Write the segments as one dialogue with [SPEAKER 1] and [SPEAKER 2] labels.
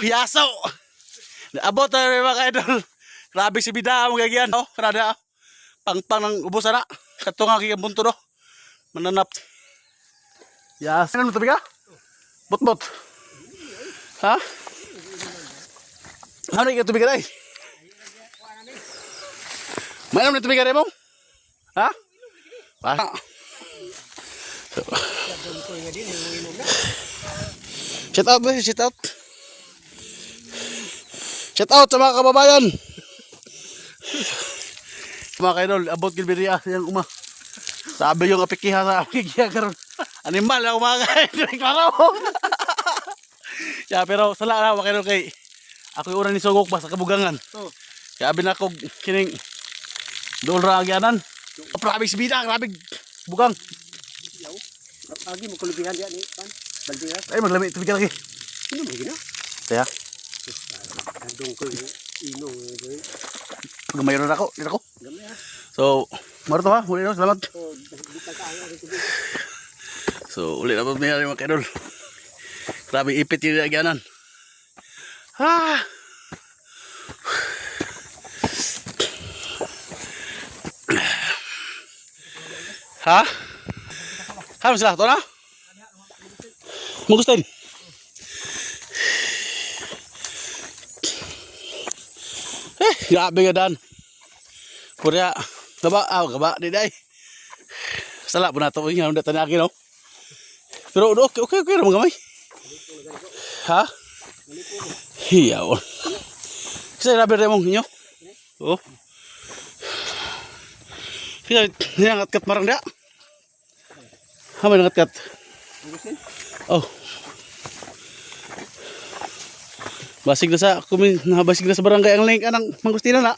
[SPEAKER 1] yaso. Abot na mga idol. Grabe si Bida mo gagyan. Oh, kada pang ng ubusan na. Kato nga kay bunto do. Mananap. Yes. Ano to biga? Bot. Ha? Ano yung tubig ay? May naman yung tubig ay mo? Ha? Pa? Shout out ba? Shout out. Shout out sa mga kababayan. Mga kaidol, abot gilbiriya yang uma. Sabi yung apikiha sa apikiha karon. Animal ako mga kaidol. Klaro. Ya pero sala na mga kaidol kay ako yung una ni Sogok ba sa kabugangan. Kaya abin ako kining doon ra agyanan. Grabe si Bida, grabe bugang.
[SPEAKER 2] Lagi mo kulubihan dia ni pan. Baldiras.
[SPEAKER 1] Ay maglami tubig lagi.
[SPEAKER 2] Sino mo gina?
[SPEAKER 1] Kaya
[SPEAKER 2] Andong ko ino eh.
[SPEAKER 1] gumayon na ako, dito ako.
[SPEAKER 2] Gamay ha.
[SPEAKER 1] So, maro to ha, muli na salamat.
[SPEAKER 2] Oh, buta ka ang tubig.
[SPEAKER 1] So, ulit na po mayari mga kaidol. Grabe ipit yung agyanan. Ah! Ha? Ano sila? Ito na? Magustin. Grabe nga dan. Pura, gaba, di day. Sala po na ito. Yung datan na akin, no? Pero okay naman gamay. Ha? Hiyaw. Kasi grabe rin mong inyo. Oo. Kaya nangat-kat marang dia. Hamay nangat-kat. Oh. Basig na sa basig na sa barangay ang link anang mangustina na.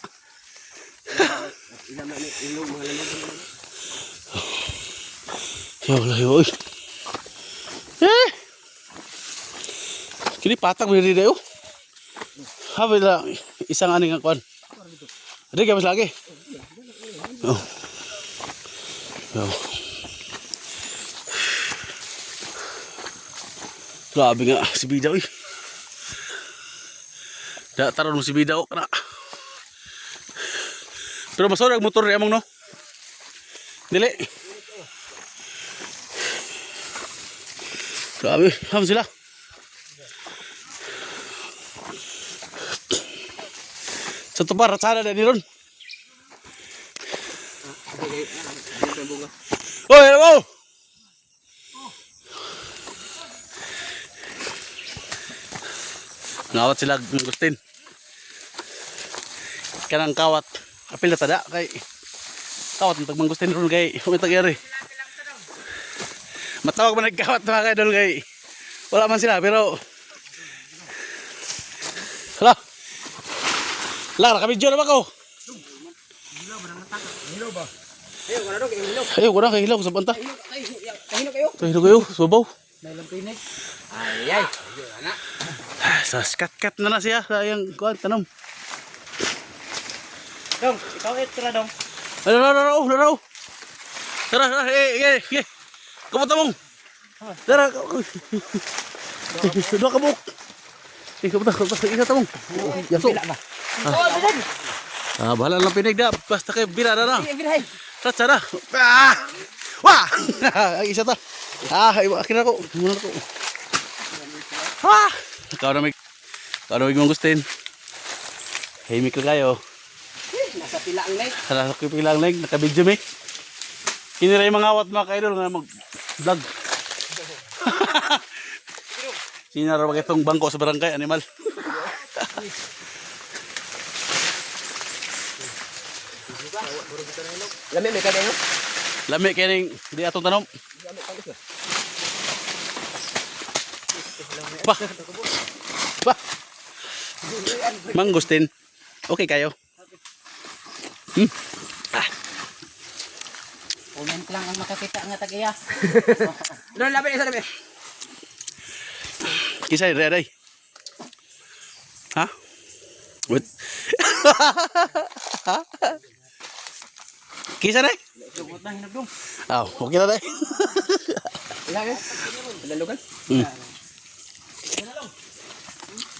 [SPEAKER 1] Yo. Kini patag mo rin dayo. Habay na isang aning ang kwan. Ada mas lagi. Oh. Yo. Grabe nga si Bida oy. Taron mo si Bida o kana. Pero masarap ang motor among no. Dili. Grabe, ham sila. Sa tupar sana na ni ron. Oy, hello. Ngawat sila Agustin. Kanang kawat. Apil na tada kay kawat ng Agustin ron kay umitagiri. Matawag man nagkawat mga kaidol kay wala man sila pero hala. Lara kami dyan naman ko. Ayaw ko na kay hilaw sa banta. Kahilo kayo. Subaw.
[SPEAKER 2] Ay.
[SPEAKER 1] Sa skat-kat na siya. Sayang kuhan, tanong.
[SPEAKER 2] Dong, ikaw tara dong.
[SPEAKER 1] Laro. Tara. Kamuta mong. Tara. Dua kabuk. Kamuta. Ika mong. Yaso. Bahala lang pinig na. Basta kayo birada na. Tara. Wah! Ay, isa ta. Akin ako. Muna ako. Ikaw na may mangustin. Himik na kayo.
[SPEAKER 2] Nasa pila ang leg.
[SPEAKER 1] Nasa pila ang leg. Nakabidyo may. Kiniray mga awat mga kaidol nga mag-vlog. Sinara ba itong bangko sa barangay animal?
[SPEAKER 2] Lami may kadayo.
[SPEAKER 1] Lami kaning di atong tanom. Pa. Mangustin. Okay kayo?
[SPEAKER 2] Comment lang ang makakita nga tag-iya. Doon labi isa labi.
[SPEAKER 1] Kisay ready. Ha? What? Kisa na?
[SPEAKER 2] Dugot na hinagdong.
[SPEAKER 1] Okay na dai.
[SPEAKER 2] Ila ka? Lalugan?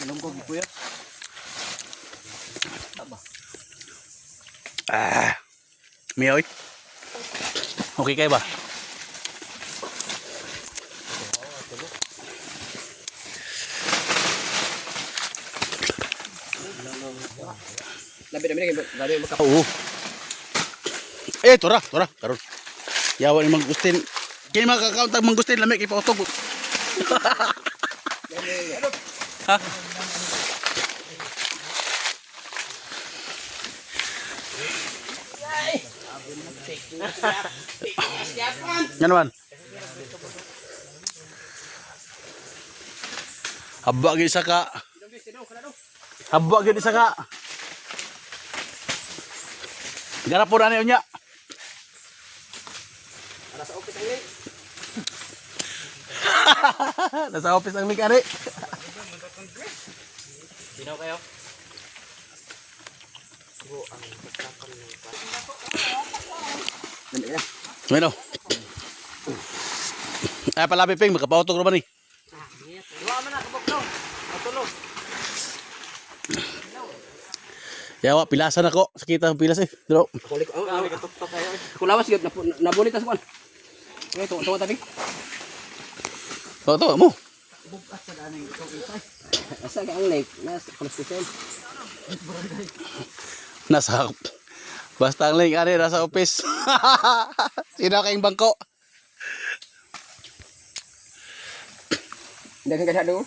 [SPEAKER 2] Malunggog po yun.
[SPEAKER 1] Miyoy. Okay kayo ba?
[SPEAKER 2] Labi namin gabi magkap.
[SPEAKER 1] Oo. Tora. Karon. Yawa ni Manggustin. Kini makakauntag Manggustin lamig ipautog. Ha? Yan naman. Habba gid isa ka. Habba gid isa ka. Garap po na niyo niya.
[SPEAKER 2] Nasa office ang link.
[SPEAKER 1] Nasa office ang mikari.
[SPEAKER 2] Sino kayo?
[SPEAKER 1] Sumino. Ay palabi ping makapautog ra ba ni?
[SPEAKER 2] Iwa man na kabog daw. Matulog.
[SPEAKER 1] Yawa pilasan ako. Sakita ang pilas eh. Dilo.
[SPEAKER 2] Kulik ko. Kulawas gyud nabulit as kon. Okay, tungo tabi.
[SPEAKER 1] To mo.
[SPEAKER 2] Bukas sa daan ng ito isa. Asa ka ang lake? Nas konstitution.
[SPEAKER 1] Nasa basta ang link ari nasa office. Sino kayong bangko?
[SPEAKER 2] Hindi ka kada do.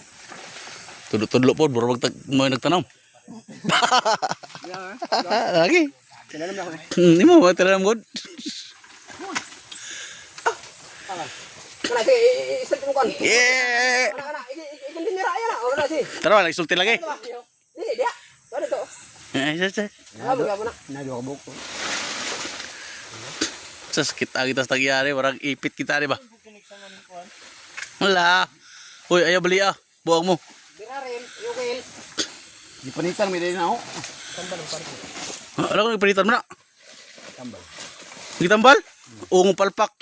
[SPEAKER 1] Tudlo-tudlo po buro magtag mo nagtanong. Lagi.
[SPEAKER 2] Sila naman ako.
[SPEAKER 1] Hindi mo magtanong god.
[SPEAKER 2] Kana si isa ko kon.
[SPEAKER 1] Yeah.
[SPEAKER 2] Kana ikon din nira ya na. O kana si.
[SPEAKER 1] Tara wala isulti lagi.
[SPEAKER 2] Di dia. Ano to? Mo na. Nado ka buko.
[SPEAKER 1] Sas kita tagyari warang ipit kita di ba? Wala. Uy ayaw bali ah. Buang mo.
[SPEAKER 2] Birarin, yukil.
[SPEAKER 3] Di panitan may din ako.
[SPEAKER 2] Tambal ang parko.
[SPEAKER 1] Alam ko nagpalitan mo na.
[SPEAKER 2] Tambal.
[SPEAKER 1] Gitambal? Oo palpak.